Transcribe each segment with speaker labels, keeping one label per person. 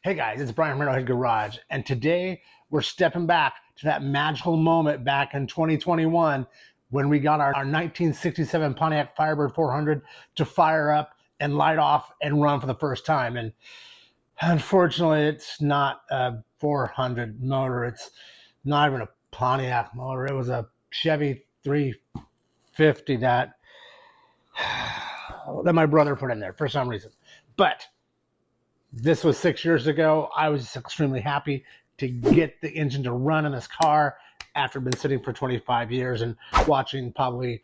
Speaker 1: Hey guys, it's Brian from Head Garage, and today we're stepping back to that magical moment back in 2021 when we got our 1967 Pontiac Firebird 400 to fire up and light off and run for the first time. And unfortunately, it's not a 400 motor. It's not even a Pontiac motor. It was a Chevy 350 that my brother put in there for some reason. But this was 6 years ago. I was just extremely happy to get the engine to run in this car after been sitting for 25 years and watching probably,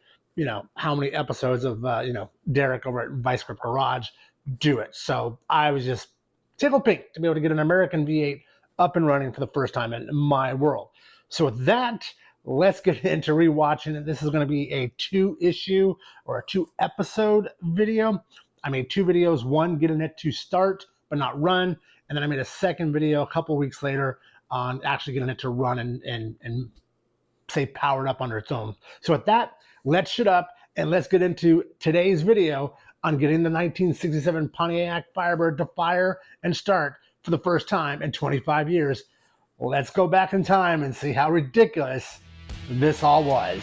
Speaker 1: how many episodes of, Derek over at Vice Grip Garage do it. So I was just tickled pink to be able to get an American V8 up and running for the first time in my world. So with that, let's get into rewatching it. This is going to be a 2-issue or a 2-episode video. I made 2 videos, one getting it to start but not run, and then I made a second video a couple weeks later on actually getting it to run and say powered up under its own. So with that, let's shut up and let's get into today's video on getting the 1967 Pontiac Firebird to fire and start for the first time in 25 years. Let's go back in time and see how ridiculous this all was.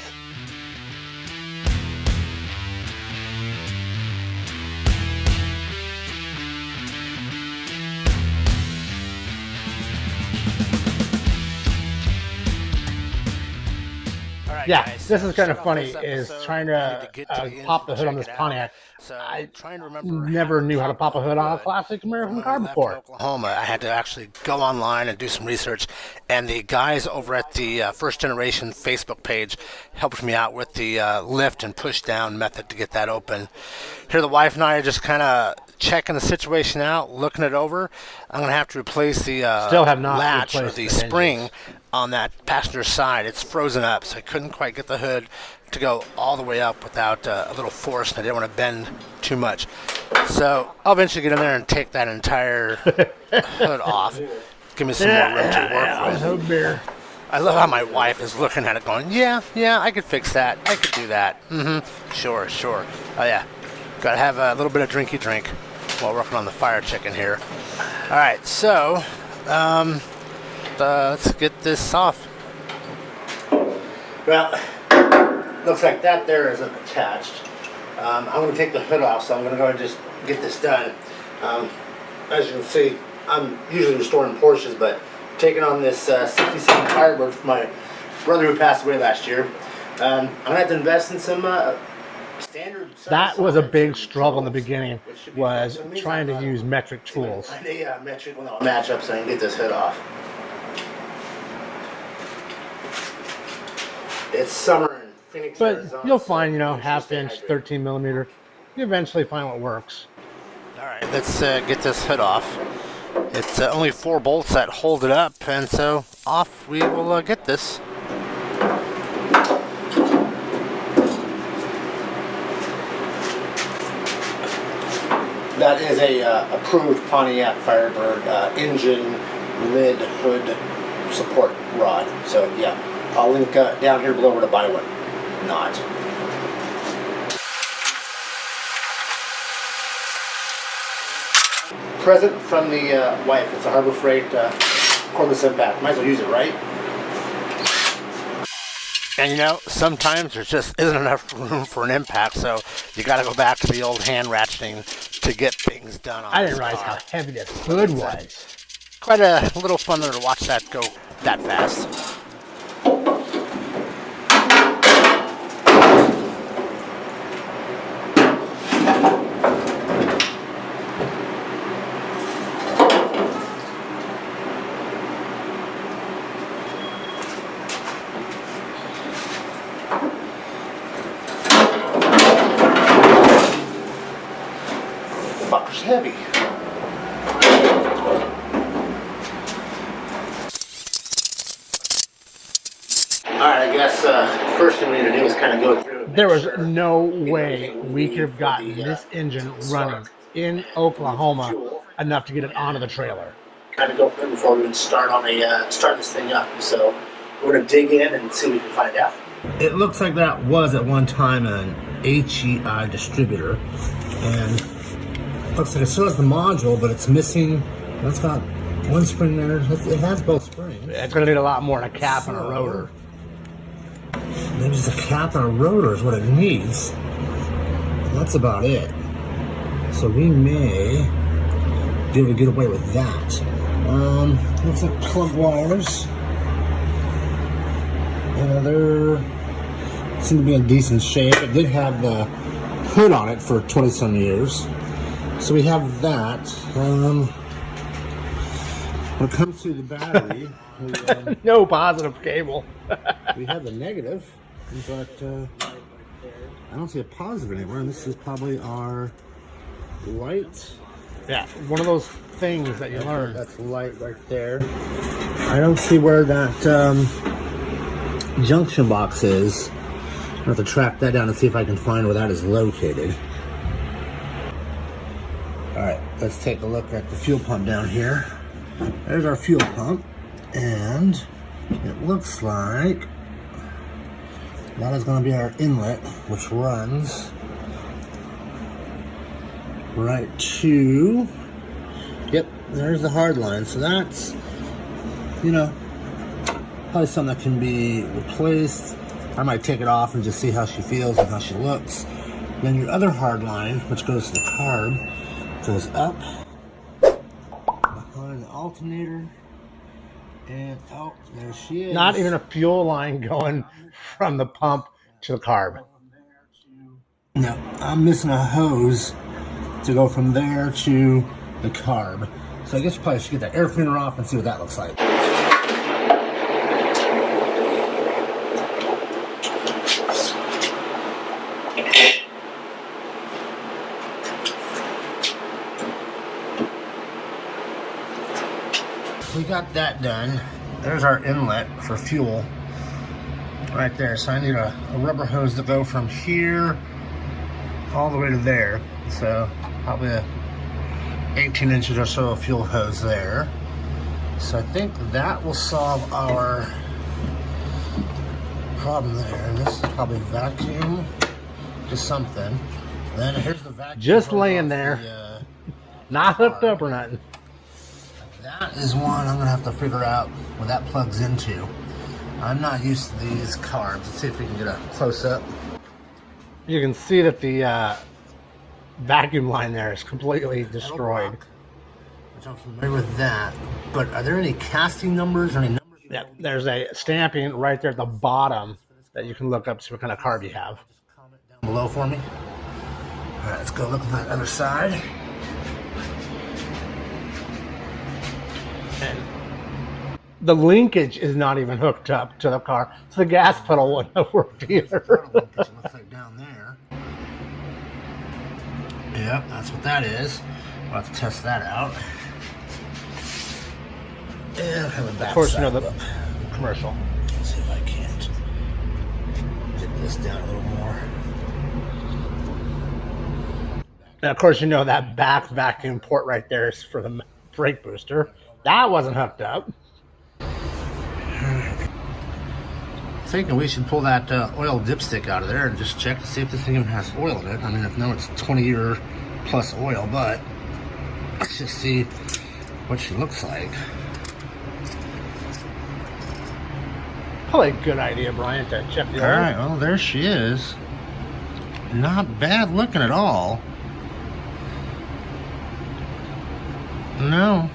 Speaker 1: Yeah, guys, this is kind of funny, is trying to pop the hood on this Pontiac. I never knew how to pop a hood on a classic American car before.
Speaker 2: Oklahoma, I had to actually go online and do some research, and the guys over at the First Generation Facebook page helped me out with the lift and push down method to get that open. Here the wife and I are just kind of checking the situation out, looking it over. I'm going to have to replace the latch or the spring on that passenger side. It's frozen up, so I couldn't quite get the hood to go all the way up without a little force, and I didn't want to bend too much. So I'll eventually get in there and take that entire hood off. Give me some more room to work with. I love how my wife is looking at it going, yeah, I could fix that. I could do that. Sure. Oh yeah, gotta have a little bit of drinky drink while working on the fire chicken here. All right, so let's get this off. Well, looks like that there isn't attached. I'm going to take the hood off, so I'm going to go and just get this done. As you can see, I'm usually restoring Porsches, but taking on this 67 Firebird from my brother who passed away last year. I'm going to have to invest in some standard.
Speaker 1: That was a big struggle in the beginning, was trying to use metric tools.
Speaker 2: I need a metric match up so I can get this hood off. It's summer in Phoenix,
Speaker 1: but
Speaker 2: Arizona,
Speaker 1: you'll find, half-inch, 13mm. You eventually find what works.
Speaker 2: All right, let's get this hood off. It's only 4 bolts that hold it up, and so off we will get this. That is a approved Pontiac Firebird engine lid hood support rod. So yeah, I'll link down here below where to buy one. Not. Present from the wife. It's a Harbor Freight cordless impact. Might as well use it, right? And sometimes there just isn't enough room for an impact, so you got to go back to the old hand ratcheting to get things done on
Speaker 1: I didn't realize how heavy this hood was.
Speaker 2: Quite a little fun to watch that go that fast. Fucker's heavy. Alright, I guess first thing we need to do is kind of go through it.
Speaker 1: There was no way we could have gotten this engine running in Oklahoma enough to get it onto the trailer.
Speaker 2: Kind of go through before we even start this thing up. So we're going to dig in and see what we can find out. It looks like that was at one time an HEI distributor, and looks like it still has the module, but it's missing. That's got
Speaker 3: One spring there. It has both springs.
Speaker 1: It's going to need a lot more than a cap and a rotor.
Speaker 3: Maybe just a cap and a rotor is what it needs. That's about it. So we may be able to get away with that. Looks like plug wires. They seem to be in decent shape. It did have the hood on it for 20-some years. So we have that. When it comes to the battery,
Speaker 1: No positive cable.
Speaker 3: we have the negative, but I don't see a positive anywhere. And this is probably our light.
Speaker 1: Yeah, one of those things that you learn.
Speaker 3: That's light right there. I don't see where that junction box is. I have to track that down and see if I can find where that is located. Alright, let's take a look at the fuel pump down here. There's our fuel pump, and it looks like that is going to be our inlet, which runs right to, yep, there's the hard line. So that's, you know, probably something that can be replaced. I might take it off and just see how she feels and how she looks. Then your other hard line, which goes to the carb, goes up behind the alternator, and oh, there she is.
Speaker 1: Not even a fuel line going from the pump to the carb.
Speaker 3: No, I'm missing a hose to go from there to the carb. So I guess you probably should get that air cleaner off and see what that looks like. We got that done. There's our inlet for fuel right there. So I need a rubber hose to go from here all the way to there. So probably a 18 inches or so of fuel hose there. So I think that will solve our problem there. And this is probably vacuum, just something. Then here's the vacuum.
Speaker 1: Just laying there. Not hooked up or nothing.
Speaker 3: That is one I'm gonna have to figure out where that plugs into. I'm not used to these carbs. Let's see if we can get a close up.
Speaker 1: You can see that the vacuum line there is completely destroyed.
Speaker 3: Which I'm familiar with that. But are there any casting numbers or any numbers?
Speaker 1: Yeah, there's a stamping right there at the bottom that you can look up to see what kind of carb you have.
Speaker 3: Just comment down below for me. All right, let's go look at the other side.
Speaker 1: And the linkage is not even hooked up to the car, so the gas pedal wouldn't have worked either.
Speaker 3: Looks like down there. Yep, that's what that is. We'll have to test that out. And have a back
Speaker 1: Of course, you know
Speaker 3: side
Speaker 1: the
Speaker 3: up.
Speaker 1: commercial.
Speaker 3: Let's see if I can't get this down a little more.
Speaker 1: And of course, you know that back vacuum port right there is for the brake booster. That wasn't hooked up.
Speaker 3: Thinking we should pull that oil dipstick out of there and just check to see if this thing even has oil in it. I mean, if no, it's 20-year plus oil, but let's just see what she looks like.
Speaker 1: Probably a good idea, Brian, to check the
Speaker 3: All
Speaker 1: oil.
Speaker 3: right, well, there she is. Not bad looking at all. No.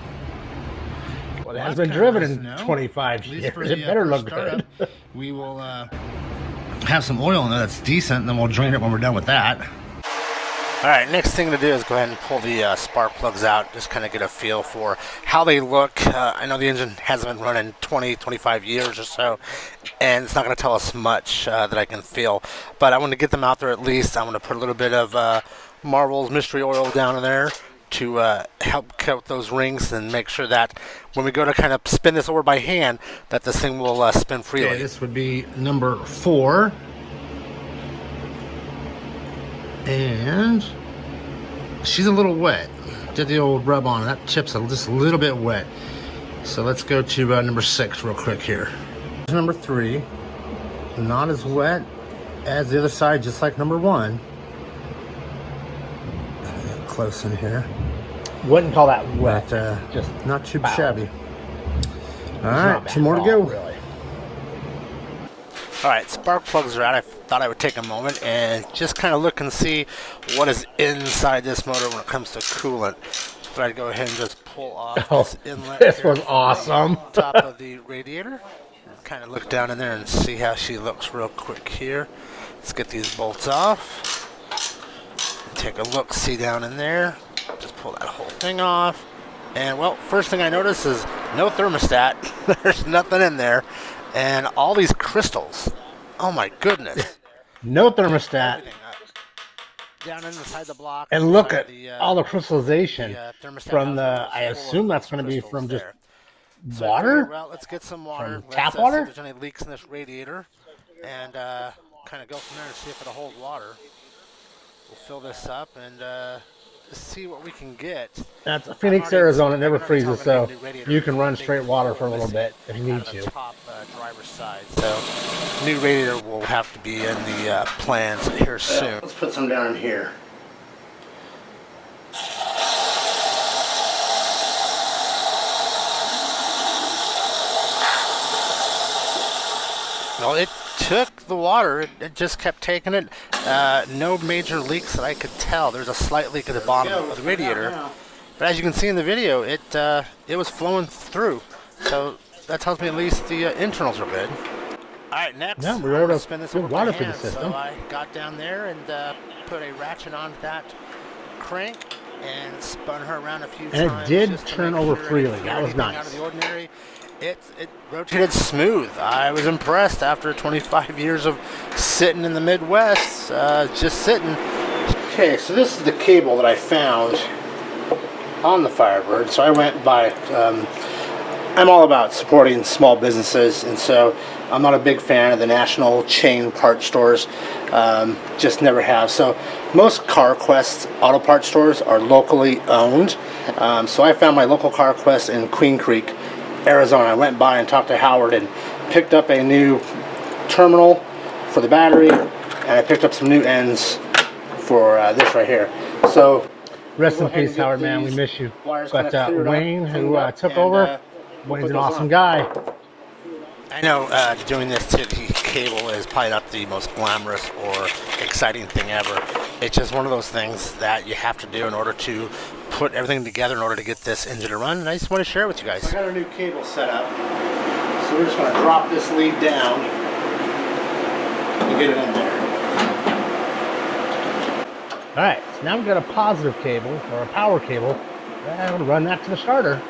Speaker 1: Well, it has
Speaker 3: that's
Speaker 1: been
Speaker 3: kinda
Speaker 1: driven
Speaker 3: nice
Speaker 1: in
Speaker 3: to know.
Speaker 1: 25
Speaker 3: At least
Speaker 1: years.
Speaker 3: for
Speaker 1: It
Speaker 3: the,
Speaker 1: better
Speaker 3: for
Speaker 1: look
Speaker 3: startup,
Speaker 1: good.
Speaker 3: We will have some oil in there that's decent, and then we'll drain it when we're done with that.
Speaker 2: All right, next thing to do is go ahead and pull the spark plugs out, just kind of get a feel for how they look. I know the engine hasn't been running 20, 25 years or so, and it's not going to tell us much that I can feel. But I want to get them out there at least. I want to put a little bit of Marvel's Mystery Oil down in there to help coat those rings and make sure that when we go to kind of spin this over by hand, that this thing will spin freely.
Speaker 3: Okay, this would be number 4. And she's a little wet. Did the old rub on. That chip's just a little bit wet. So let's go to number 6 real quick here. Number 3. Not as wet as the other side, just like number 1. Close in here.
Speaker 1: Wouldn't call that wet.
Speaker 3: But
Speaker 1: Just
Speaker 3: not too
Speaker 1: foul.
Speaker 3: shabby.
Speaker 1: It's
Speaker 3: All
Speaker 1: not
Speaker 3: right,
Speaker 1: bad
Speaker 3: 2 more to
Speaker 1: at all,
Speaker 3: go.
Speaker 1: really.
Speaker 2: All right, spark plugs are out. I thought I would take a moment and just kind of look and see what is inside this motor when it comes to coolant. So I'd go ahead and just pull off
Speaker 1: Oh,
Speaker 2: this inlet.
Speaker 1: this
Speaker 2: here
Speaker 1: was
Speaker 2: from the
Speaker 1: awesome.
Speaker 2: top of the radiator. Kind of look down in there and see how she looks real quick here. Let's get these bolts off. Take a look, see down in there. Just pull that whole thing off. And well, first thing I notice is no thermostat. There's nothing in there. And all these crystals. Oh my goodness.
Speaker 1: No thermostat.
Speaker 2: Everything down inside the block.
Speaker 1: And look
Speaker 2: inside
Speaker 1: at
Speaker 2: the,
Speaker 1: all the crystallization
Speaker 2: thermostat
Speaker 1: from
Speaker 2: housing
Speaker 1: the,
Speaker 2: is
Speaker 1: I
Speaker 2: full
Speaker 1: assume
Speaker 2: of
Speaker 1: that's going to be
Speaker 2: crystals
Speaker 1: from just
Speaker 2: there. So I
Speaker 1: water?
Speaker 2: figured, well, let's get some water.
Speaker 1: From
Speaker 2: Let's,
Speaker 1: tap
Speaker 2: see
Speaker 1: water?
Speaker 2: if there's any leaks in this radiator. And kind of go from there and see if it'll hold water. We'll fill this up and see what we can get.
Speaker 1: That's Phoenix, Arizona. It never freezes, so
Speaker 2: new radiator.
Speaker 1: you can run straight water for a
Speaker 2: Missing
Speaker 1: little bit if you need
Speaker 2: out of the
Speaker 1: to.
Speaker 2: top driver's side. So new radiator will have to be in the plans here soon.
Speaker 3: Let's put some down in here.
Speaker 2: Well, it took the water. It just kept taking it. No major leaks that I could tell. There's a slight leak at the bottom of the radiator. But as you can see in the video, it was flowing through. So that tells me at least the internals are good. All right, next,
Speaker 1: Yeah, we're
Speaker 2: I'm
Speaker 1: able
Speaker 2: gonna
Speaker 1: to
Speaker 2: spin this
Speaker 1: do
Speaker 2: over
Speaker 1: water
Speaker 2: by
Speaker 1: through the
Speaker 2: hand.
Speaker 1: system.
Speaker 2: So I got down there and put a ratchet on that crank and spun her around a few
Speaker 1: And it
Speaker 2: times.
Speaker 1: did
Speaker 2: just to
Speaker 1: turn
Speaker 2: make
Speaker 1: over
Speaker 2: sure it
Speaker 1: freely.
Speaker 2: didn't
Speaker 1: That
Speaker 2: hear
Speaker 1: was
Speaker 2: anything
Speaker 1: nice.
Speaker 2: Out of the ordinary. It rotated smooth. I was impressed after 25 years of sitting in the Midwest, just sitting.
Speaker 3: Okay, so this is the cable that I found on the Firebird. So I went by, I'm all about supporting small businesses, and so I'm not a big fan of the national chain part stores, just never have. So most CarQuest auto part stores are locally owned. So I found my local CarQuest in Queen Creek, Arizona. I went by and talked to Howard and picked up a new terminal for the battery, and I picked up some new ends for this right here. So
Speaker 1: Rest in
Speaker 3: go ahead and
Speaker 1: peace,
Speaker 3: get
Speaker 1: Howard, man. We
Speaker 3: these
Speaker 1: miss you.
Speaker 3: wires
Speaker 1: But
Speaker 3: kinda cleared up,
Speaker 1: Wayne, who
Speaker 3: cleaned up,
Speaker 1: took
Speaker 3: and,
Speaker 1: over,
Speaker 3: we'll
Speaker 1: Wayne's
Speaker 3: put
Speaker 1: an
Speaker 3: those
Speaker 1: awesome
Speaker 3: on.
Speaker 1: guy.
Speaker 2: I know doing this to the cable is probably not the most glamorous or exciting thing ever. It's just one of those things that you have to do in order to put everything together in order to get this engine to run, and I just want to share it with you guys.
Speaker 3: I got our new cable set up, so we're just going to drop this lead down and get it in there.
Speaker 1: All right, so now we've got a positive cable, or a power cable. I'm going to run that to the starter.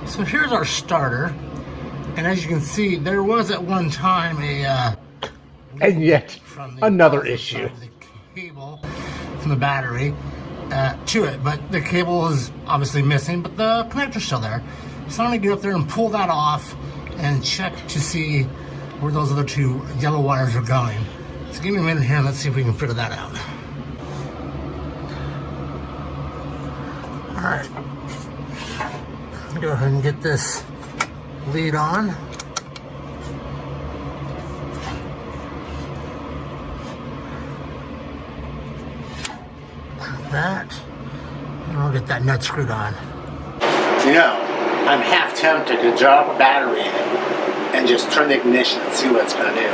Speaker 3: So here's our starter, and as you can see, there was at one time a
Speaker 1: And yet,
Speaker 3: from the
Speaker 1: another
Speaker 3: positive
Speaker 1: issue.
Speaker 3: side of the cable from the battery to it, but the cable is obviously missing, but the connector's still there. So I'm gonna get up there and pull that off and check to see where those other two yellow wires are going. So give me a minute here and let's see if we can figure that out. All right, go ahead and get this lead on. Like that, and we'll get that nut screwed on. You know, I'm half tempted to drop a battery in and just turn the ignition and see what it's going to do.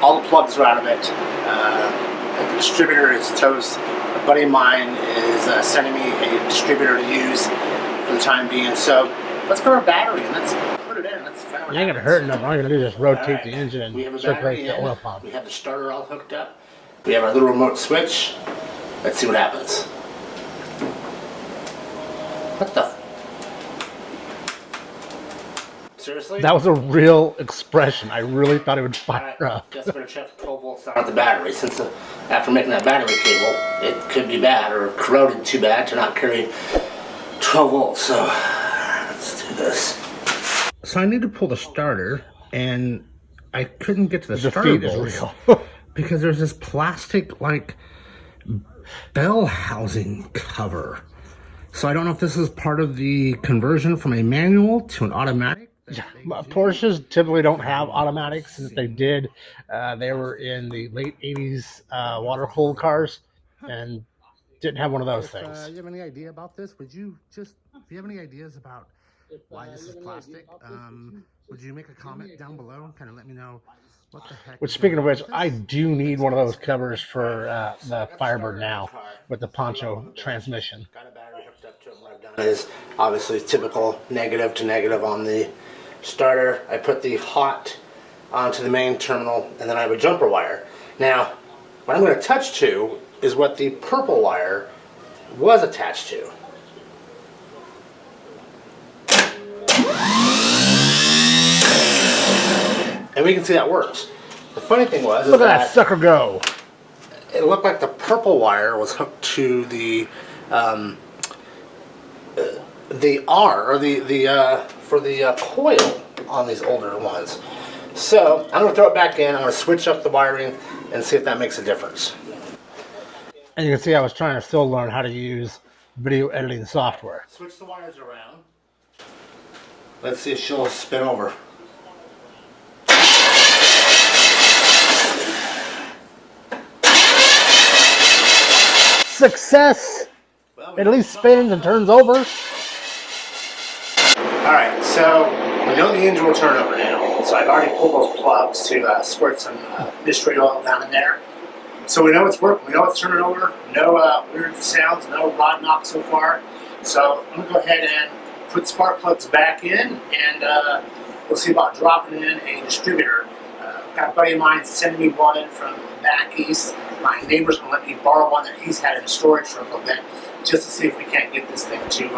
Speaker 3: All the plugs are out of it. The distributor is toast. A buddy of mine is sending me a distributor to use for the time being. So let's grab a battery and let's put it in. Let's find out what
Speaker 1: You ain't going to
Speaker 3: happens.
Speaker 1: hurt nothing. All you're going to do is just rotate
Speaker 3: Alright,
Speaker 1: the engine
Speaker 3: we have
Speaker 1: and
Speaker 3: a battery
Speaker 1: circulate the
Speaker 3: in.
Speaker 1: oil pump.
Speaker 3: We have the starter all hooked up. We have our little remote switch. Let's see what happens. What the? Seriously?
Speaker 1: That was a real expression. I really thought it would fire
Speaker 3: Alright,
Speaker 1: up.
Speaker 3: guess better check the 12 volts on the battery, since after making that battery cable, it could be bad or corroded too bad to not carry 12 volts. So let's do this. So I need to pull the starter, and I couldn't get to the
Speaker 1: The
Speaker 3: starter
Speaker 1: feed is
Speaker 3: bolts
Speaker 1: real.
Speaker 3: because there's this plastic like bell housing cover. So I don't know if this is part of the conversion from a manual to an automatic
Speaker 1: Porsches typically don't have automatics, and if they did, they were in the late '80s water-cooled cars, and didn't have one of those things.
Speaker 3: You have any idea about this? If you have any ideas about why this is plastic, would you make a comment down below and kind of let me know what the heck?
Speaker 1: Which, speaking of which, I do need one of those covers for the Firebird now with the poncho transmission.
Speaker 2: Got a battery hooked up to it. What I've done is obviously typical negative to negative on the starter. I put the hot onto the main terminal, and then I have a jumper wire. Now, what I'm going to touch to is what the purple wire was attached to. And we can see that works. The funny thing was,
Speaker 1: look at that sucker go.
Speaker 2: It looked like the purple wire was hooked to the R, or for the coil on these older ones. So I'm going to throw it back in. I'm going to switch up the wiring and see if that makes a difference.
Speaker 1: And you can see I was trying to still learn how to use video editing software.
Speaker 2: Switch the wires around. Let's see if she'll spin over.
Speaker 1: Success! It at least spins and turns over.
Speaker 2: Alright, so we know the engine will turn over now. So I've already pulled those plugs to squirt some mystery oil down in there. So we know it's working. We know it's turning over. No weird sounds, no rod knock so far. So I'm going to go ahead and put spark plugs back in, and we'll see about dropping in a distributor. Got a buddy of mine sending me one from back east. My neighbor's going to let me borrow one that he's had in storage for a little bit, just to see if we can't get this thing to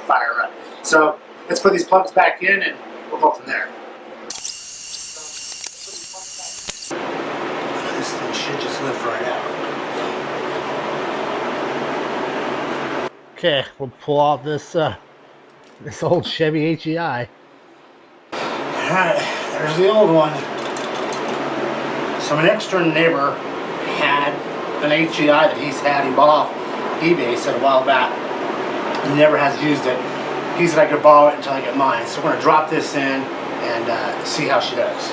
Speaker 2: fire up. So let's put these plugs back in, and we'll go from there. This thing should just lift right out.
Speaker 1: Okay, we'll pull out this this old Chevy HEI.
Speaker 2: Alright, there's the old one. So my next door neighbor had an HEI that he bought off eBay, said a while back. He never has used it. He said I could borrow it until I get mine. So we're going to drop this in and see how she does.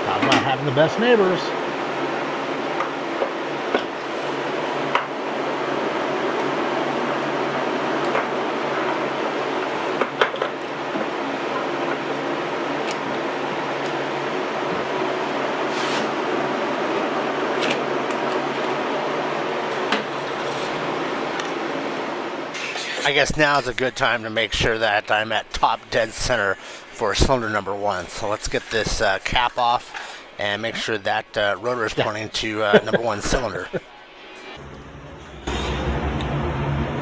Speaker 1: Talk about having the best neighbors.
Speaker 2: I guess now is a good time to make sure that I'm at top dead center for cylinder number 1. So let's get this cap off and make sure that rotor is pointing to number 1 cylinder.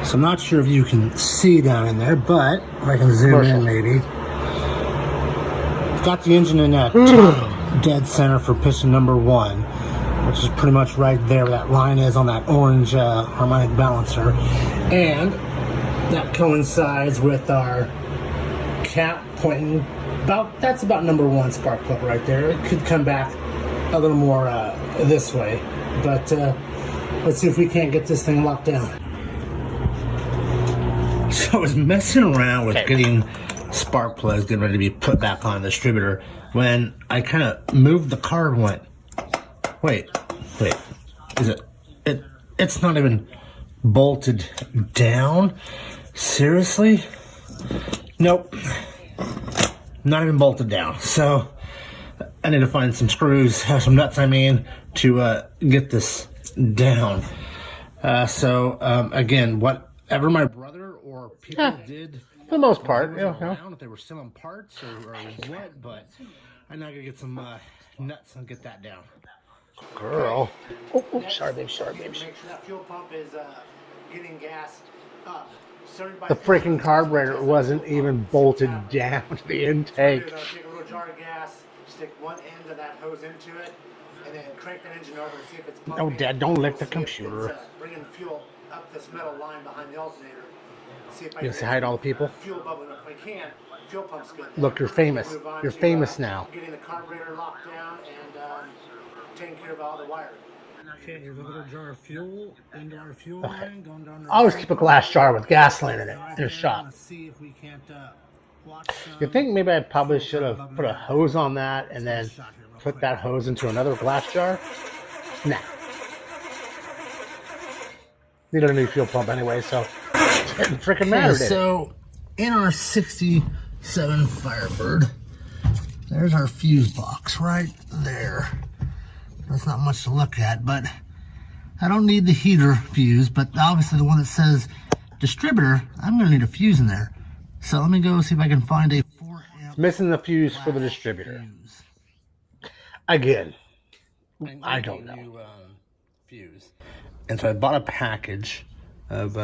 Speaker 3: So I'm not sure if you can see down in there, but if I can zoom in maybe. Got the engine in that top dead center for piston number 1, which is pretty much right there where that line is on that orange harmonic balancer. And that coincides with our cap pointing that's about number 1 spark plug right there. It could come back a little more this way, but let's see if we can't get this thing locked down. So I was messing around with getting spark plugs getting ready to be put back on the distributor when I kind of moved the car and went, wait, is it's not even bolted down? Seriously? Nope. Not even bolted down. So I need to find some screws, some nuts I mean, to get this down. Again, whatever my brother or people did,
Speaker 1: for the most part,
Speaker 3: around, if they were selling parts or what, but I'm not gonna get some nuts and get that down.
Speaker 1: Girl. Oh, sorry, babe.
Speaker 2: Make sure that fuel pump is getting gas up.
Speaker 1: The freaking carburetor wasn't even bolted down to the intake.
Speaker 2: Take a little jar of gas, stick one end of that hose into it, and then crank the engine over and see if it's pumping.
Speaker 1: Oh, Dad, don't lick the
Speaker 2: See if
Speaker 1: computer.
Speaker 2: it's, bringing fuel up this metal line behind the alternator. See if I
Speaker 1: You
Speaker 2: can
Speaker 1: say hi to all the people?
Speaker 2: fuel bubbling up. If I can, fuel pump's good.
Speaker 1: Look, you're famous.
Speaker 2: Move on
Speaker 1: You're
Speaker 2: to,
Speaker 1: famous now.
Speaker 2: Getting the carburetor locked down and taking care of all the wiring.
Speaker 3: Okay, here's a little jar of fuel into our fuel line, going down.
Speaker 1: Always keep a glass jar with gasoline in it in the shop.
Speaker 3: See if we can't
Speaker 1: You think maybe I probably should have put a hose on that and then put that hose into another glass jar? Nah. Needed a new fuel pump anyway, so it didn't freaking matter, did it?
Speaker 3: So, in our 67 Firebird, there's our fuse box right there. That's not much to look at, but I don't need the heater fuse, but obviously the one that says distributor, I'm going to need a fuse in there. So let me go see if I can find a 4 amp.
Speaker 1: Missing the fuse for the distributor.
Speaker 3: Fuse.
Speaker 1: Again, I don't know.
Speaker 3: New, fuse. And so I bought a package of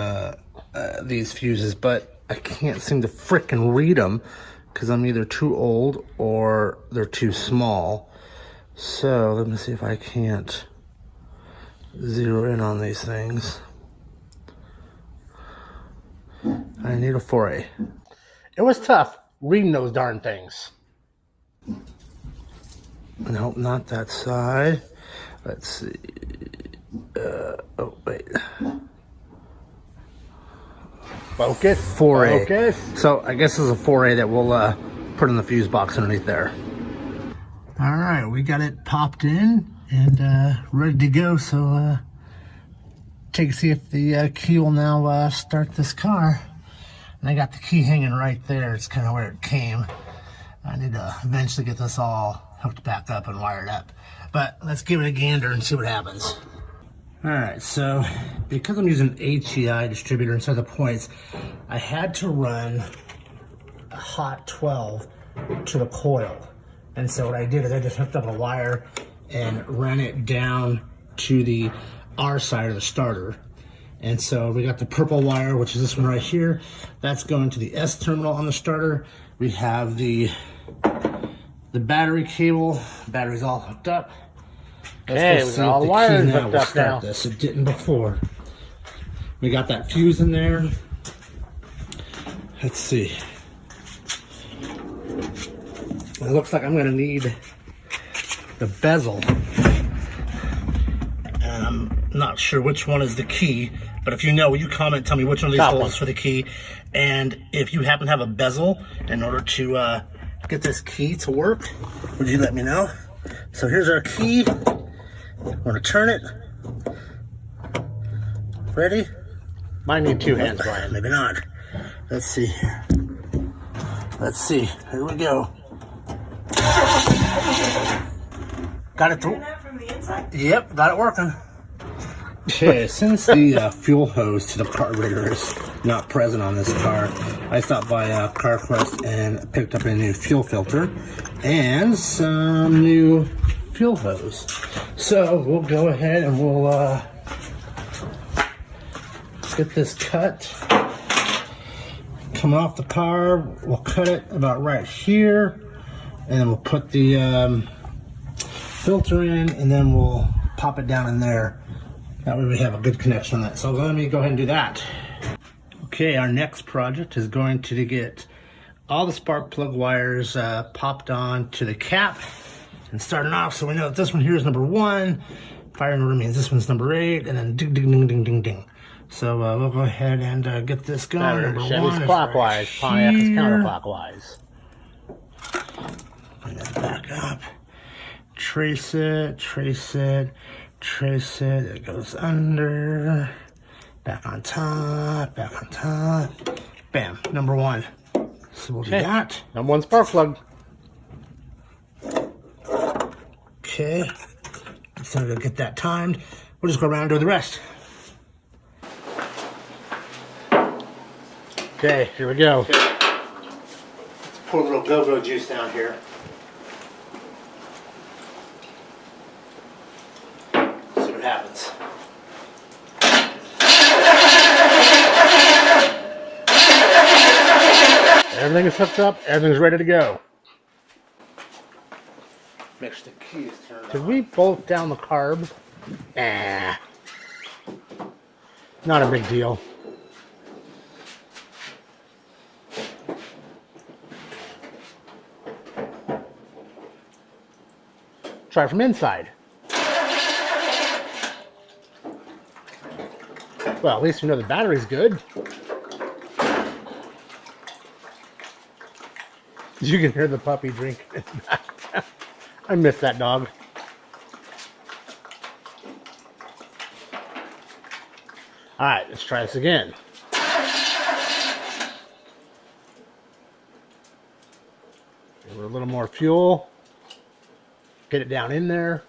Speaker 3: these fuses, but I can't seem to frickin' read them because I'm either too old or they're too small. So let me see if I can't zero in on these things. I need a 4A.
Speaker 1: It was tough reading those darn things.
Speaker 3: Nope, not that side. Let's see. Oh, wait.
Speaker 1: Focus.
Speaker 3: 4A.
Speaker 1: Focus.
Speaker 3: So I guess it's a 4A that we'll put in the fuse box underneath there. All right, we got it popped in and ready to go. So take a see if the key will now start this car. And I got the key hanging right there. It's kind of where it came. I need to eventually get this all hooked back up and wired up. But let's give it a gander and see what happens. All right, so because I'm using HEI distributor instead of the points, I had to run a hot 12 to the coil. And so what I did is I just hooked up a wire and ran it down to the R side of the starter. And so we got the purple wire, which is this one right here. That's going to the S terminal on the starter. We have the battery cable. Battery's all hooked up.
Speaker 1: Okay, we got all the wires hooked up now.
Speaker 3: This. It didn't before. We got that fuse in there. Let's see. It looks like I'm gonna need the bezel. And I'm not sure which one is the key, but if you know, will you comment, tell me which one of these holes is for the key? And if you happen to have a bezel in order to get this key to work, would you let me know? So here's our key. We're gonna turn it. Ready?
Speaker 1: Might need two hands, Brian.
Speaker 3: Maybe not. Let's see here. Let's see. Here we go. Got it through. Yep, got it working. Okay, since the fuel hose to the carburetor is not present on this car, I stopped by CarQuest and picked up a new fuel filter and some new fuel hose. So we'll go ahead and we'll get this cut. Coming off the car, we'll cut it about right here, and then we'll put the filter in, and then we'll pop it down in there. That way we have a good connection on that. So let me go ahead and do that. Okay, our next project is going to get all the spark plug wires popped on to the cap and starting off. So we know that this one here is number 1. Fire number means this one's number 8, and then ding, ding, ding, ding, ding, ding. So we'll go ahead and get this going. Number
Speaker 1: Chevy's
Speaker 3: 1 is
Speaker 1: clockwise,
Speaker 3: right
Speaker 1: Pontiac is
Speaker 3: here.
Speaker 1: counterclockwise.
Speaker 3: Bring that back up. Trace it, trace it, trace it. It goes under. Back on top, back on top. Bam, number 1. So we'll do that.
Speaker 1: Number 1 spark plug.
Speaker 3: Okay. So to get that timed, we'll just go around and do the rest.
Speaker 1: Okay, here we go.
Speaker 3: Let's pour a little go-go juice down here. See what happens.
Speaker 1: Everything is hooked up. Everything's ready to go.
Speaker 3: Make sure the key is turned
Speaker 1: Did
Speaker 3: on.
Speaker 1: we bolt down the carb? Nah. Not a big deal. Try from inside. Well, at least you know the battery's good. You can hear the puppy drink. I miss that dog. All right, let's try this again. Give it a little more fuel. Get it down in there.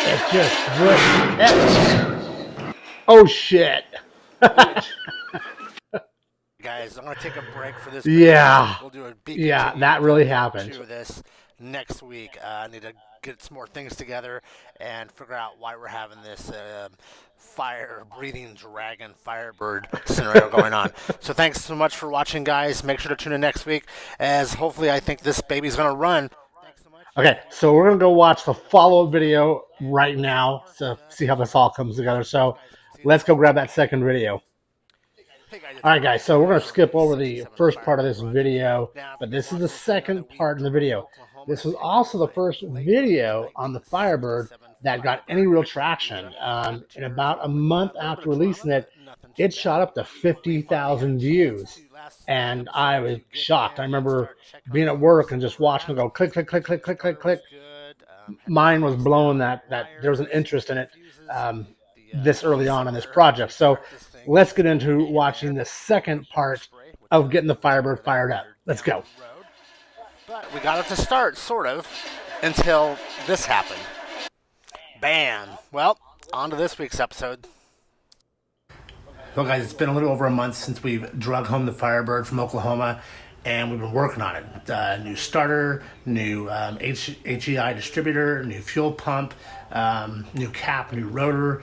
Speaker 1: It just wouldn't. Oh shit.
Speaker 2: Guys, I'm going to take a break for this.
Speaker 1: Yeah.
Speaker 2: We'll do a
Speaker 1: Yeah, that really happened.
Speaker 2: to this next week. I need to get some more things together and figure out why we're having this fire-breathing dragon Firebird scenario going on. So thanks so much for watching, guys. Make sure to tune in next week, as hopefully I think this baby's going to run. Thanks so much.
Speaker 1: Okay, so we're going to go watch the follow-up video right now to see how this all comes together. So let's go grab that second video. All right, guys, so we're going to skip over the first part of this video, but this is the second part in the video. This was also the first video on the Firebird that got any real traction. In about a month after releasing it, it shot up to 50,000 views, and I was shocked. I remember being at work and just watching it go click, click, click, click, click, click, click. Mine was blown that there was an interest in it this early on in this project. So let's get into watching the second part of getting the Firebird fired up. Let's go.
Speaker 2: But we got it to start, sort of, until this happened. Bam. Well, on to this week's episode.
Speaker 3: Well, guys, it's been a little over a month since we've drug home the Firebird from Oklahoma, and we've been working on it. New starter, new HEI distributor, new fuel pump, new cap, new rotor,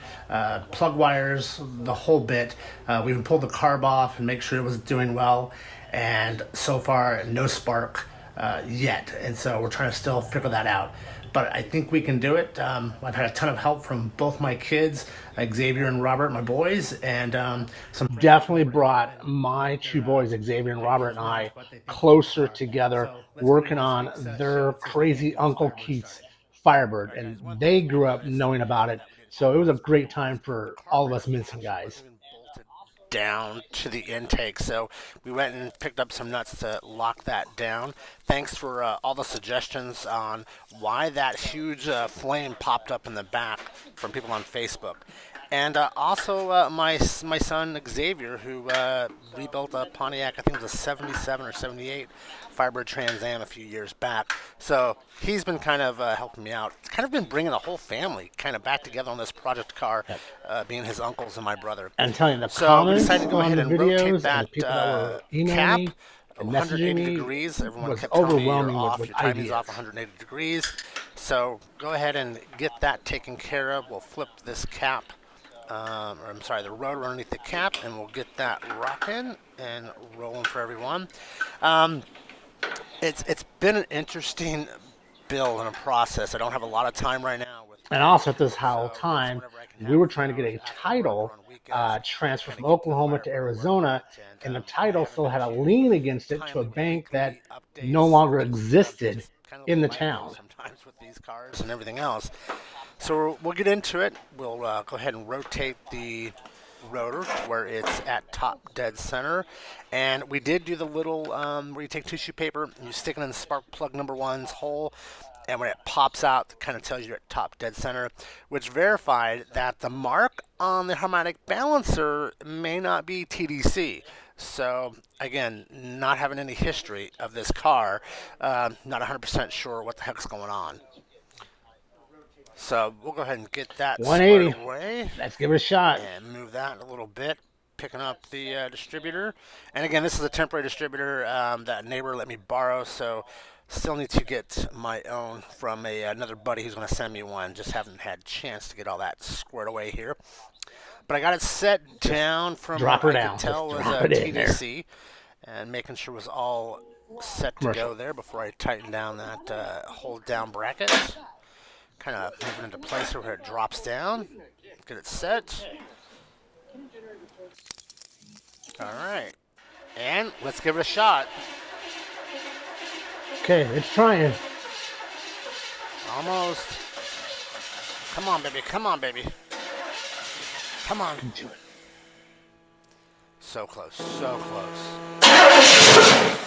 Speaker 3: plug wires, the whole bit. We even pulled the carb off and make sure it was doing well, and so far no spark yet, and so we're trying to still figure that out. But I think we can do it. I've had a ton of help from both my kids, Xavier and Robert, my boys, and some
Speaker 1: definitely brought my two boys, Xavier and Robert, and I closer together, working on their crazy Uncle Keith's Firebird, and they grew up knowing about it. So it was a great time for all of us Minson guys.
Speaker 2: Down to the intake, so we went and picked up some nuts to lock that down. Thanks for all the suggestions on why that huge flame popped up in the back from people on Facebook. And also my son Xavier, who rebuilt a Pontiac, I think it was a 77 or 78 Firebird Trans Am a few years back. So he's been kind of helping me out. It's kind of been bringing the whole family kind of back together on this project car, being his uncles and my brother.
Speaker 1: And telling you the
Speaker 2: So we
Speaker 1: comments
Speaker 2: decided to go ahead
Speaker 1: on
Speaker 2: and
Speaker 1: the videos
Speaker 2: rotate
Speaker 1: and
Speaker 2: that
Speaker 1: the people that were emailing
Speaker 2: cap
Speaker 1: me and
Speaker 2: 180
Speaker 1: messaging me
Speaker 2: degrees. Everyone
Speaker 1: was
Speaker 2: kept telling me you're
Speaker 1: overwhelming
Speaker 2: off,
Speaker 1: with
Speaker 2: your timing's
Speaker 1: ideas.
Speaker 2: off 180 degrees. So go ahead and get that taken care of. We'll flip this cap, the rotor underneath the cap, and we'll get that rocking and rolling for everyone. It's been an interesting build and a process. I don't have a lot of time right now.
Speaker 1: And also at this whole time, we were trying to get a title transfer from Oklahoma to Arizona, and the title still had a lien against it to a bank that no longer existed in the town.
Speaker 2: Sometimes with these cars and everything else. So we'll get into it. We'll go ahead and rotate the rotor where it's at top dead center, and we did do the little where you take tissue paper and you stick it in the spark plug number one's hole, and when it pops out, it kind of tells you at top dead center, which verified that the mark on the harmonic balancer may not be TDC. So again, not having any history of this car, not 100% sure what the heck's going on. So we'll go ahead and get that
Speaker 1: 180
Speaker 2: squared away.
Speaker 1: Let's give it a shot.
Speaker 2: And move that a little bit, picking up the distributor. And again, this is a temporary distributor that a neighbor let me borrow, so still need to get my own from another buddy who's going to send me one. Just haven't had a chance to get all that squared away here. But I got it set down from
Speaker 1: Drop her
Speaker 2: what I
Speaker 1: down.
Speaker 2: could tell
Speaker 1: Just
Speaker 2: was
Speaker 1: drop
Speaker 2: a
Speaker 1: it in there.
Speaker 2: TDC, and making sure it was all set to go there before I tighten down that hold down bracket. Kind of moving into place where it drops down. Get it set. All right. And let's give it a shot.
Speaker 1: Okay, it's trying.
Speaker 2: Almost. Come on, baby. Come on, baby. Come on. So close. So close.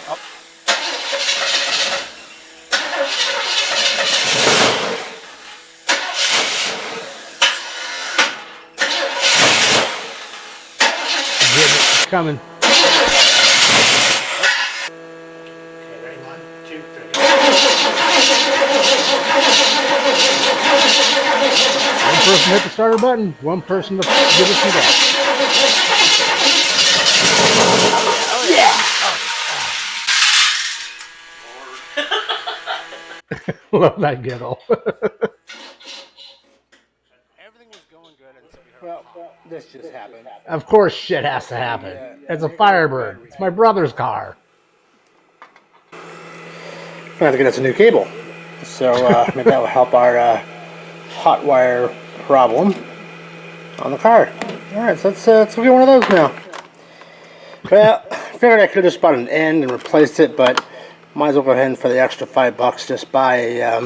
Speaker 2: Oh.
Speaker 1: It's coming.
Speaker 3: Okay, ready? 1, 2, 3.
Speaker 1: One person hit the starter button, one person to give it some gas.
Speaker 2: Oh, yeah.
Speaker 1: Love that giggle.
Speaker 2: Everything was going good until we heard.
Speaker 3: Well, this just happened.
Speaker 1: Of course shit has to happen. It's a Firebird. It's my brother's car.
Speaker 3: I have to get us a new cable. So maybe that will help our hot wire problem on the car. Alright, so let's get one of those now. Well, I figured I could have just bought an end and replaced it, but might as well go ahead and for the extra $5 just buy a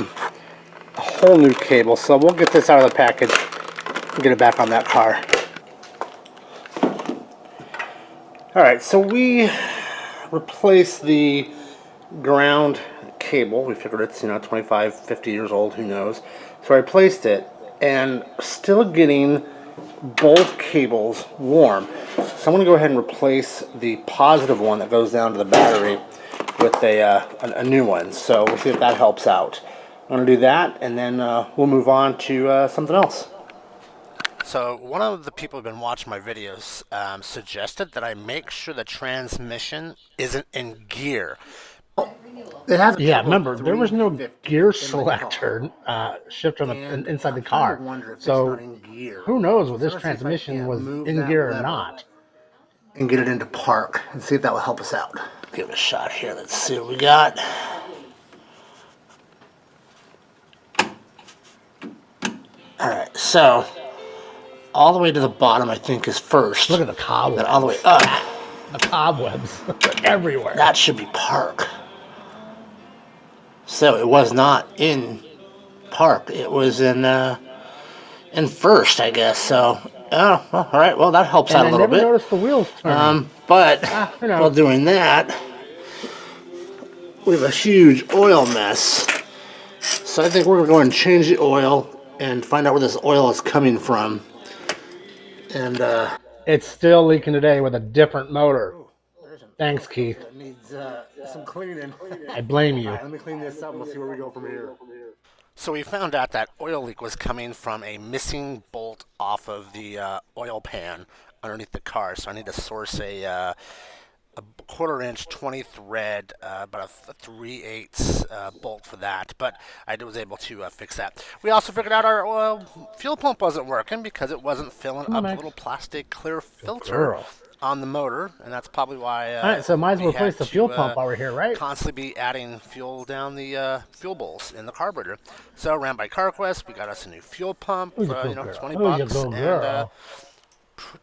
Speaker 3: whole new cable. So we'll get this out of the package and get it back on that car. Alright, so we replaced the ground cable. We figured it's 25, 50 years old, who knows. So I replaced it and still getting both cables warm. So I'm going to go ahead and replace the positive one that goes down to the battery with a new one. So we'll see if that helps out. I'm going to do that and then we'll move on to something else.
Speaker 2: So one of the people who've been watching my videos suggested that I make sure the transmission isn't in gear.
Speaker 3: It has
Speaker 1: Yeah, remember, there was no gear selector shifter on the, inside the car. So who knows if this transmission was in gear or not.
Speaker 3: And get it into park and see if that will help us out. Give it a shot here. Let's see what we got. Alright, so all the way to the bottom I think is first.
Speaker 1: Look at the cobwebs.
Speaker 3: Then all the way up.
Speaker 1: The cobwebs everywhere.
Speaker 3: That should be park. So it was not in park. It was in first, I guess. So oh, well, all right. Well, that helps out a little bit.
Speaker 1: I never noticed the wheels turning.
Speaker 3: But while doing that, we have a huge oil mess. So I think we're going to go and change the oil and find out where this oil is coming from. And
Speaker 1: it's still leaking today with a different motor. Thanks, Keith.
Speaker 3: it needs some cleaning.
Speaker 1: I blame you.
Speaker 3: Let me clean this up and we'll see where we go from here.
Speaker 2: So we found out that oil leak was coming from a missing bolt off of the oil pan underneath the car. So I need to source a 1/4-inch 20 thread, about a 3/8 bolt for that. But I was able to fix that. We also figured out our oil fuel pump wasn't working because it wasn't filling up a little plastic clear filter on the motor, and that's probably why.
Speaker 1: All right, so might as well replace the fuel pump while we're here, right?
Speaker 2: Constantly be adding fuel down the fuel bowls in the carburetor. So ran by CarQuest, we got us a new fuel pump,
Speaker 1: Who's
Speaker 2: for,
Speaker 1: a cool girl?
Speaker 2: 20
Speaker 1: Who's a
Speaker 2: bucks,
Speaker 1: cool
Speaker 2: and
Speaker 1: girl?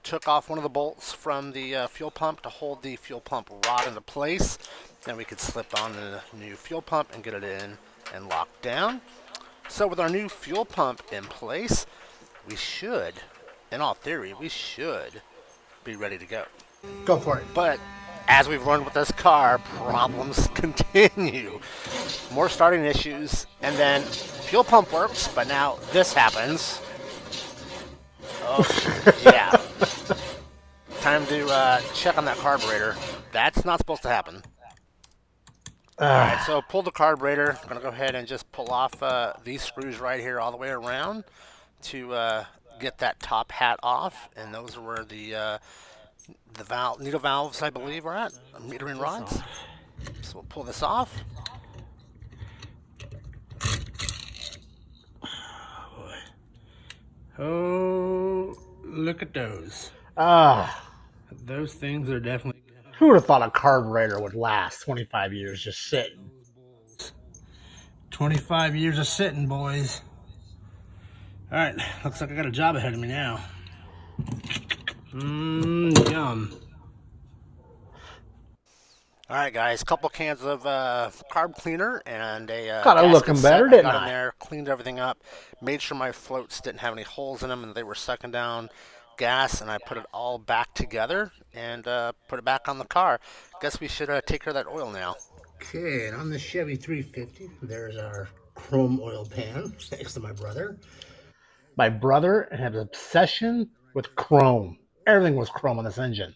Speaker 2: took off one of the bolts from the fuel pump to hold the fuel pump rod into place. Then we could slip on the new fuel pump and get it in and locked down. So with our new fuel pump in place, we should, in all theory, we should be ready to go.
Speaker 3: Go for it.
Speaker 2: But as we've learned with this car, problems continue. More starting issues, and then fuel pump works, but now this happens. Oh, yeah. Time to check on that carburetor. That's not supposed to happen. Alright, so pull the carburetor. I'm going to go ahead and just pull off these screws right here all the way around to get that top hat off. And those are where the needle valves, I believe, are at. Metering rods. So we'll pull this off.
Speaker 3: Oh, look at those. Those things are definitely...
Speaker 1: Who would have thought a carburetor would last 25 years just sitting?
Speaker 3: 25 years of sitting, boys. Alright, looks like I got a job ahead of me now. Yum.
Speaker 2: All right, guys, couple cans of carb cleaner and a
Speaker 1: Got it
Speaker 2: gasket
Speaker 1: looking
Speaker 2: set.
Speaker 1: better,
Speaker 2: I
Speaker 1: didn't
Speaker 2: got in
Speaker 1: I?
Speaker 2: there, cleaned everything up, made sure my floats didn't have any holes in them and they were sucking down gas, and I put it all back together and put it back on the car. Guess we should take care of that oil now.
Speaker 3: Okay, and on the Chevy 350, there's our chrome oil pan thanks to my brother.
Speaker 1: My brother had an obsession with chrome. Everything was chrome on this engine.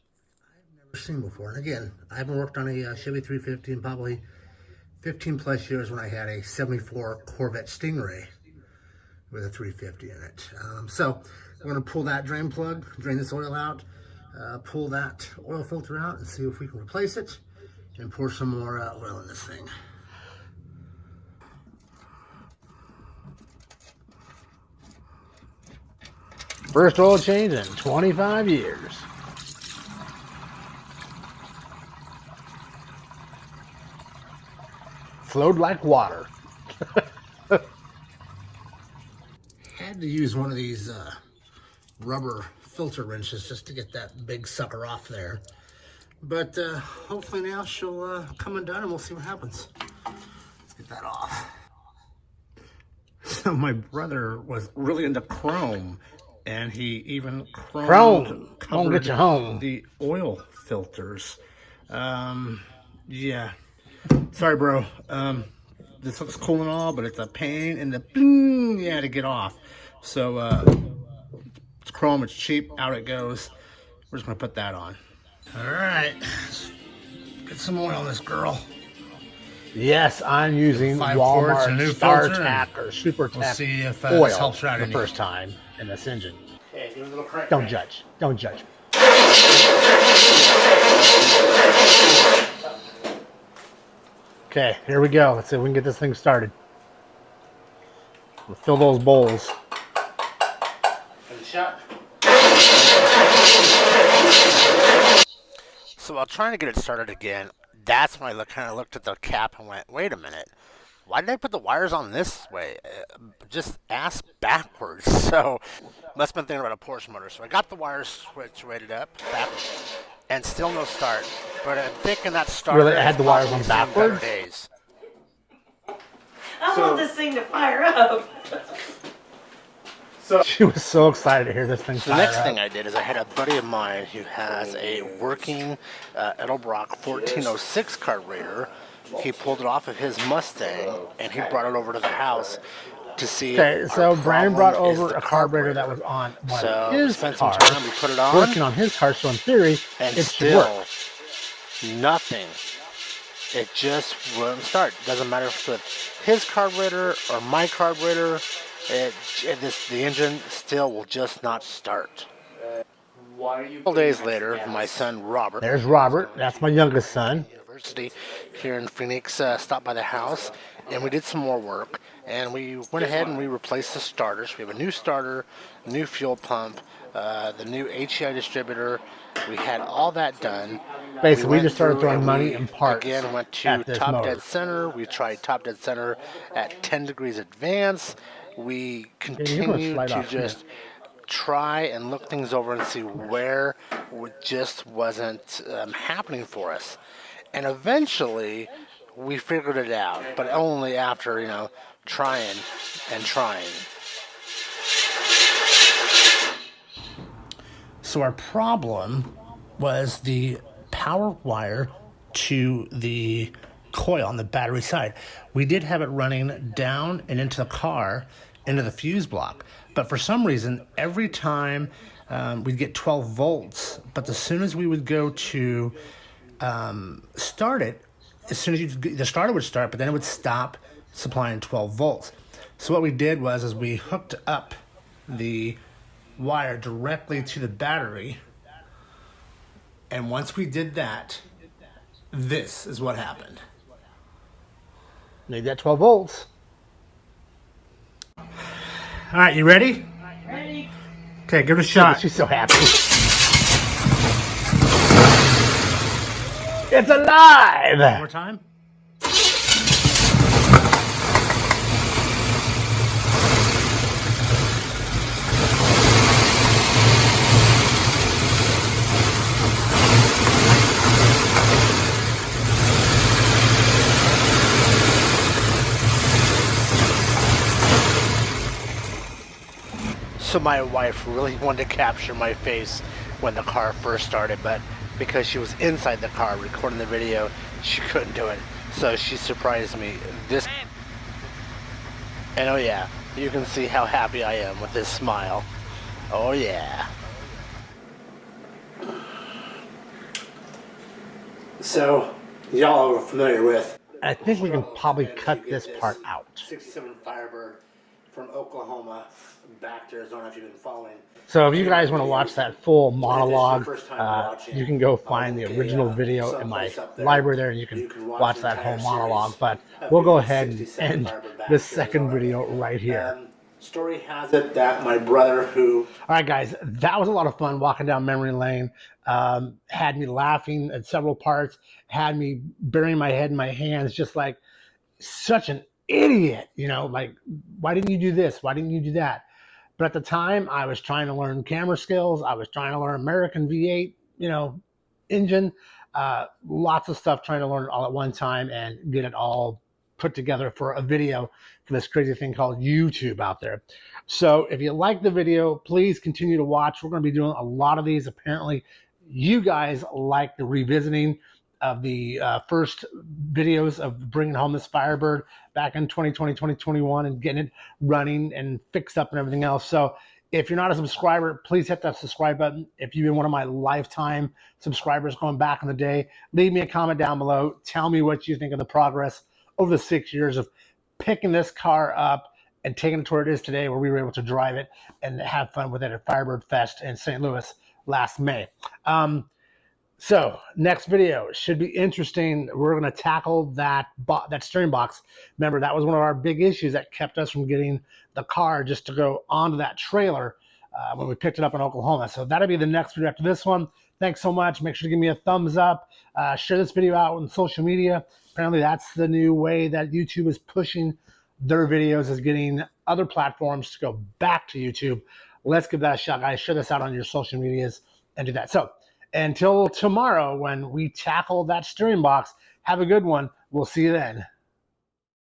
Speaker 3: Never seen before. And again, I haven't worked on a Chevy 350 in probably 15 plus years when I had a 74 Corvette Stingray with a 350 in it. So we're going to pull that drain plug, drain this oil out, pull that oil filter out and see if we can replace it and pour some more oil in this thing.
Speaker 1: First oil change in 25 years. Flowed like water.
Speaker 3: Had to use one of these rubber filter wrenches just to get that big sucker off there. But hopefully now she'll come undone and we'll see what happens. Let's get that off. So my brother was really into chrome, and he even
Speaker 1: Chrome won't get you home.
Speaker 3: the oil filters. Yeah. Sorry, bro. This looks cool and all, but it's a pain in the bling, yeah, to get off. So it's chrome, it's cheap, out it goes. We're just gonna put that on. All right, let's get some oil on this girl.
Speaker 1: Yes, I'm using
Speaker 3: 5 quarts, a
Speaker 1: Walmart
Speaker 3: new
Speaker 1: Star
Speaker 3: filter,
Speaker 1: Tack or Super
Speaker 3: We'll
Speaker 1: Tack
Speaker 3: see if
Speaker 1: oil
Speaker 3: this helps her out
Speaker 1: the
Speaker 3: any.
Speaker 1: first time in this engine.
Speaker 3: Okay, give it a little crank.
Speaker 1: Don't judge. Don't judge. Okay, here we go. Let's see if we can get this thing started. We'll fill those bowls.
Speaker 3: Shot.
Speaker 2: So while trying to get it started again, that's when I kind of looked at the cap and went, wait a minute. Why did I put the wires on this way? Just ass backwards. So must have been thinking about a Porsche motor. So I got the wires situated up, back, and still no start. But I'm thinking that started.
Speaker 1: Really, it had the wires on backwards?
Speaker 2: Days.
Speaker 4: I want this thing to fire up.
Speaker 1: She was so excited to hear this thing
Speaker 2: The
Speaker 1: fire
Speaker 2: next
Speaker 1: up.
Speaker 2: thing I did is I had a buddy of mine who has a working Edelbrock 1406 carburetor. He pulled it off of his Mustang and he brought it over to the house to see.
Speaker 1: Okay,
Speaker 2: if
Speaker 1: so
Speaker 2: our
Speaker 1: Brian brought
Speaker 2: problem is
Speaker 1: over
Speaker 2: the
Speaker 1: a carburetor that was on one
Speaker 2: So
Speaker 1: of his
Speaker 2: spent some
Speaker 1: cars,
Speaker 2: time, we put it on,
Speaker 1: working on his car, so in theory,
Speaker 2: and
Speaker 1: it should
Speaker 2: still
Speaker 1: work.
Speaker 2: nothing. It just wouldn't start. Doesn't matter if it's with his carburetor or my carburetor. The engine still will just not start. A couple days later, my son Robert,
Speaker 1: There's Robert. That's my youngest son.
Speaker 2: University here in Phoenix, stopped by the house, and we did some more work. And we went ahead and we replaced the starters. We have a new starter, new fuel pump, the new HEI distributor. We had all that done.
Speaker 1: Basically, we
Speaker 2: went
Speaker 1: just started
Speaker 2: through
Speaker 1: throwing
Speaker 2: and
Speaker 1: money
Speaker 2: we
Speaker 1: and parts
Speaker 2: again went to
Speaker 1: at this
Speaker 2: top
Speaker 1: motor.
Speaker 2: dead center. We tried top dead center at 10 degrees advance. We continued
Speaker 1: slide
Speaker 2: to
Speaker 1: off,
Speaker 2: just try and look things over and see where it just wasn't happening for us. And eventually, we figured it out, but only after, trying and trying.
Speaker 3: So our problem was the power wire to the coil on the battery side. We did have it running down and into the car, into the fuse block. But for some reason, every time we'd get 12 volts, but as soon as we would go to start it, as soon as the starter would start, but then it would stop supplying 12 volts. So what we did was we hooked up the wire directly to the battery, and once we did that, this is what happened.
Speaker 1: Need that 12 volts.
Speaker 3: All right, you ready?
Speaker 4: Ready?
Speaker 3: Okay, give it a shot.
Speaker 1: She's so happy. It's alive!
Speaker 3: One more time.
Speaker 2: So my wife really wanted to capture my face when the car first started, but because she was inside the car recording the video, she couldn't do it. So she surprised me. And oh yeah, you can see how happy I am with this smile. Oh yeah. So, y'all are familiar with.
Speaker 1: I think we can probably cut this part out.
Speaker 2: 67 Firebird from Oklahoma back to Arizona if you've been following.
Speaker 1: So if you guys want to watch that full monologue, you can go find the original video in my library there, and you can watch that whole monologue. But we'll go ahead and end this second video right here.
Speaker 2: Story has it that my brother who...
Speaker 1: All right, guys, that was a lot of fun walking down memory lane. Had me laughing at several parts, had me burying my head in my hands, just like such an idiot, you know, like, why didn't you do this? Why didn't you do that? But at the time, I was trying to learn camera skills. I was trying to learn American V8, you know, engine, lots of stuff, trying to learn it all at one time and get it all put together for a video for this crazy thing called YouTube out there. So if you like the video, please continue to watch. We're going to be doing a lot of these. Apparently, you guys like the revisiting of the first videos of bringing home this Firebird back in 2020, 2021 and getting it running and fixed up and everything else. So if you're not a subscriber, please hit that subscribe button. If you've been one of my lifetime subscribers going back in the day, leave me a comment down below. Tell me what you think of the progress over the 6 years of picking this car up and taking it to where it is today, where we were able to drive it and have fun with it at Firebird Fest in St. Louis last May. So next video should be interesting. We're going to tackle that steering box. Remember, that was one of our big issues that kept us from getting the car just to go onto that trailer when we picked it up in Oklahoma. So that'll be the next video after this one. Thanks so much. Make sure to give me a thumbs up. Share this video out on social media. Apparently that's the new way that YouTube is pushing their videos, is getting other platforms to go back to YouTube. Let's give that a shot, guys. Share this out on your social medias and do that. So until tomorrow when we tackle that steering box, have a good one. We'll see you then.